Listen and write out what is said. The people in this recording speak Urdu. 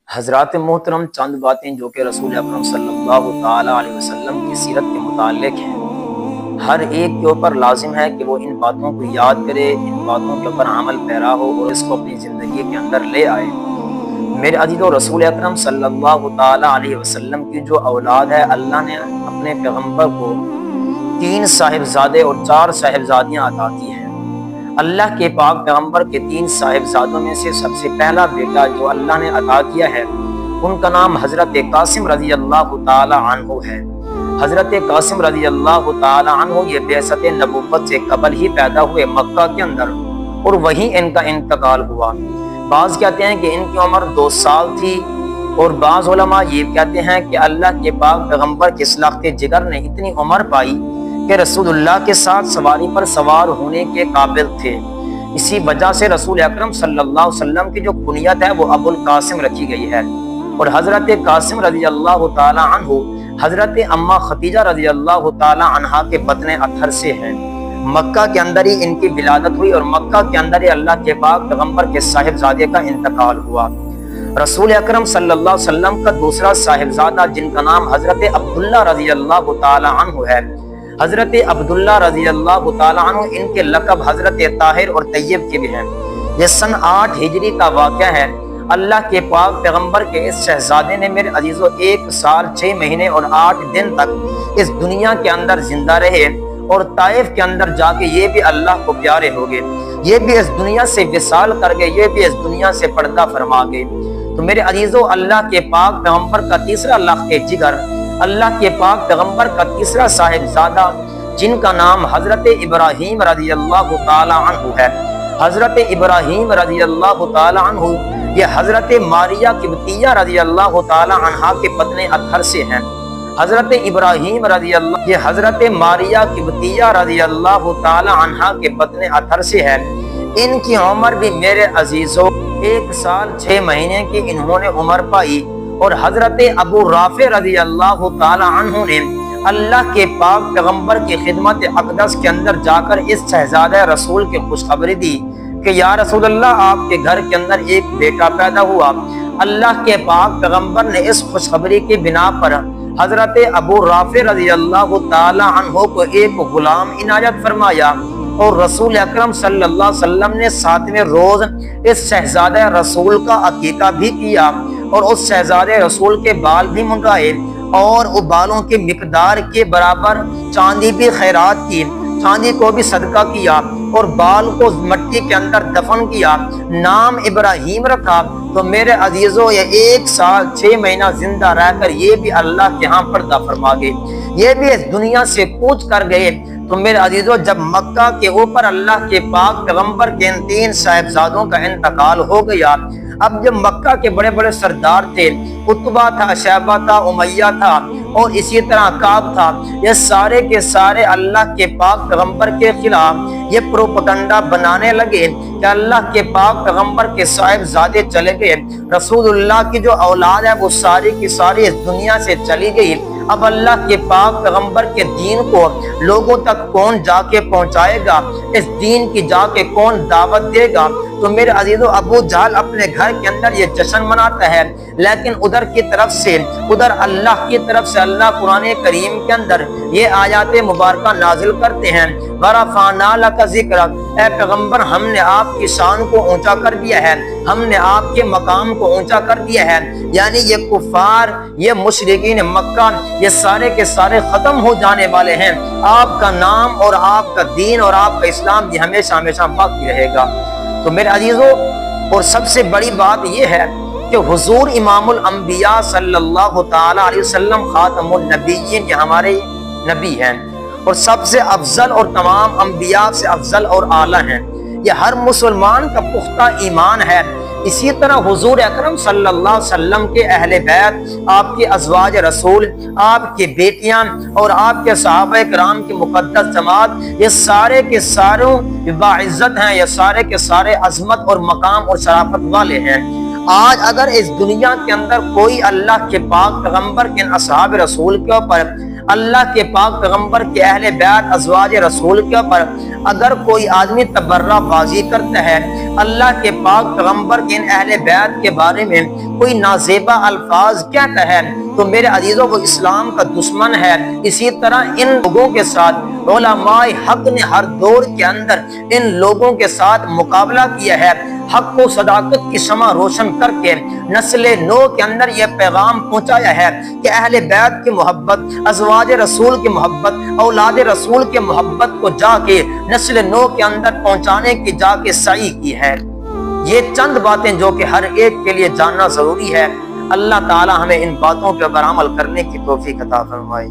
حضرات محترم، چند باتیں جو کہ رسول اکرم صلی اللہ تعالیٰ علیہ وسلم کی سیرت کے متعلق ہیں، ہر ایک کے اوپر لازم ہے کہ وہ ان باتوں کو یاد کرے، ان باتوں کے اوپر عمل پیرا ہو اور اس کو اپنی زندگی کے اندر لے آئے۔ میرے عزیزو، رسول اکرم صلی اللہ تعالیٰ علیہ وسلم کی جو اولاد ہے، اللہ نے اپنے پیغمبر کو 3 صاحبزادے اور 4 صاحبزادیاں عطا کی ہیں۔ اللہ کے پاک پیغمبر کے 3 صاحبزادوں میں سے سب سے پہلا بیٹا جو اللہ نے عطا کیا ہے، ان کا نام حضرت قاسم رضی اللہ تعالی عنہ ہے۔ حضرت قاسم رضی اللہ تعالی عنہ یہ بعثت نبوت سے قبل ہی پیدا ہوئے مکہ کے اندر، اور وہیں ان کا انتقال ہوا۔ بعض کہتے ہیں کہ ان کی عمر 2 سال تھی، اور بعض علماء یہ کہتے ہیں کہ اللہ کے پاک پیغمبر کے سلاخت جگر نے اتنی عمر پائی کہ رسول اللہ کے ساتھ سواری پر سوار ہونے کے قابل تھے۔ اسی وجہ سے رسول اکرم صلی اللہ علیہ وسلم کی جو کنیت ہے وہ ابو القاسم رکھی گئی ہے، اور حضرت قاسم رضی اللہ تعالی عنہ حضرت اماں ختیجہ رضی اللہ تعالی عنہا کے بطن اطہر سے ہیں۔ مکہ کے اندر ہی ان کی ولادت ہوئی، اور مکہ کے اندر ہی اللہ کے پاک پیغمبر کے صاحبزادے کا انتقال ہوا۔ رسول اکرم صلی اللہ علیہ وسلم کا دوسرا صاحبزادہ جن کا نام حضرت عبداللہ رضی اللہ تعالی عنہ ہے، حضرت عبداللہ رضی اللہ تعالی عنہ ان کے لقب حضرت طاہر اور طیب کے بھی ہیں۔ یہ سن 8 ہجری کا واقعہ ہے۔ اللہ کے پاک پیغمبر کے اس شہزادے نے میرے عزیزو 1 سال 6 مہینے اور 8 دن تک اس دنیا کے اندر زندہ رہے، اور طائف کے اندر جا کے یہ بھی اللہ کو پیارے ہو گئے، یہ بھی اس دنیا سے وصال کر گئے، یہ بھی اس دنیا سے پردہ فرما گئے۔ تو میرے عزیزو، اللہ کے پاک پیغمبر کا تیسرا لخت جگر، اللہ کے پاک پیغمبر کا تیسرا صاحبزادہ جن کا نام حضرت ابراہیم رضی اللہ تعالی عنہ ہے۔ حضرت ابراہیم رضی اللہ تعالی عنہ یہ حضرت ماریہ قبطیہ رضی اللہ تعالی عنہا کے بطن اطہر سے ہیں۔ حضرت ابراہیم رضی اللہ یہ حضرت ماریہ قبطیہ رضی اللہ تعالی عنہا کے بطن اطہر سے ہے۔ ان کی عمر بھی میرے عزیزو 1 سال 6 مہینے کی انہوں نے عمر پائی، اور حضرت ابو رافع رضی اللہ تعالی عنہ نے اللہ کے پاک پیغمبر کی خدمت اقدس کے اندر جا کر اس شہزادہ رسول کی خوشخبری دی کہ یا رسول اللہ، آپ کے گھر کے اندر ایک بیٹا پیدا ہوا۔ اللہ کے پاک پیغمبر نے اس خوشخبری کی بنا پر حضرت ابو رافع رضی اللہ تعالی عنہ کو ایک غلام عنایت فرمایا، اور رسول اکرم صلی اللہ علیہ وسلم نے 7ویں روز اس شہزادہ رسول کا عقیقہ بھی کیا، اور اس شہزادہ رسول کے بال بھی منڈائے، اور وہ بالوں کی مقدار کے برابر چاندی بھی خیرات کی، چاندی کو بھی صدقہ کیا، اور بال کو مٹی کے اندر دفن کیا، نام ابراہیم رکھا۔ تو میرے عزیزو، یہ 1 سال 6 مہینہ زندہ رہ کر یہ بھی اللہ کے ہاں پردہ فرما گئے، یہ بھی اس دنیا سے کوچ کر گئے۔ تو میرے عزیزو، جب مکہ کے اوپر اللہ کے پاک پیغمبر کے ان 3 صاحبزادوں کا انتقال ہو گیا، اب جب مکہ کے بڑے بڑے سردار تھے، عتبہ تھا، شیبہ تھا، امیہ تھا، اور اسی طرح کعب تھا، یہ سارے کے سارے اللہ کے پاک پیغمبر کے خلاف یہ پروپیگنڈا بنانے لگے کہ اللہ کے پاک پیغمبر کے صاحبزادے چلے گئے، رسول اللہ کی جو اولاد ہے وہ ساری کی ساری اس دنیا سے چلی گئی۔ اب اللہ کے پاک پیغمبر کے دین کو لوگوں تک کون جا کے پہنچائے گا، اس دین کی جا کے کون دعوت دے گا؟ تو میرے عزیزو، ابو جہل اپنے گھر کے اندر یہ جشن مناتا ہے، لیکن ادھر کی طرف سے اللہ کی طرف سے اللہ قرآن کریم کے اندر یہ آیات مبارکہ نازل کرتے ہیں، وَرَفَعْنَا لَكَ ذِكْرَكَ، اے پیغمبر، ہم نے آپ کی شان کو اونچا کر دیا ہے، ہم نے آپ کے مقام کو اونچا کر دیا ہے۔ یعنی یہ کفار، یہ مشرکین مکہ، یہ سارے کے سارے ختم ہو جانے والے ہیں، آپ کا نام اور آپ کا دین اور آپ کا اسلام یہ ہمیشہ ہمیشہ باقی رہے گا۔ تو میرے عزیزو، اور سب سے بڑی بات یہ ہے کہ حضور امام الانبیاء صلی اللہ تعالی علیہ وسلم خاتم النبیین، یہ ہمارے نبی ہیں، اور سب سے افضل اور تمام انبیاء سے افضل اور اعلیٰ ہیں، یہ ہر مسلمان کا پختہ ایمان ہے۔ اسی طرح حضور اکرم صلی اللہ علیہ وسلم کے اہل بیت، آپ کے ازواج رسول، آپ کی بیٹیاں اور آپ کے صحابہ کرام کی مقدس جماعت، یہ سارے کے سارے باعزت ہیں، یہ سارے کے سارے عظمت اور مقام اور شرافت والے ہیں۔ آج اگر اس دنیا کے اندر کوئی اللہ کے پاک پیغمبر کے اصحاب رسول کے اوپر اللہ کے پاک پیغمبر کے اہل بیت ازواج رسول کے اوپر اگر کوئی آدمی تبرہ بازی کرتا ہے، اللہ کے پاک پیغمبر کے ان اہل بیت کے بارے میں کوئی نازیبا الفاظ کہتا ہے تو میرے عزیزوں وہ اسلام کا دشمن ہے۔ اسی طرح ان لوگوں کے ساتھ علماء حق نے ہر دور کے اندر ان لوگوں کے ساتھ مقابلہ کیا ہے، حق و صداقت کی شمع روشن کر کے نسل نو کے اندر یہ پیغام پہنچایا ہے کہ اہل بیت کی محبت، ازواج رسول کی محبت، اولاد رسول کی محبت کو جا کے نسل نو کے اندر پہنچانے کی جا کے سعی کی ہے۔ یہ چند باتیں جو کہ ہر ایک کے لیے جاننا ضروری ہے۔ اللہ تعالی ہمیں ان باتوں کے اوپر عمل کرنے کی توفیق عطا فرمائے۔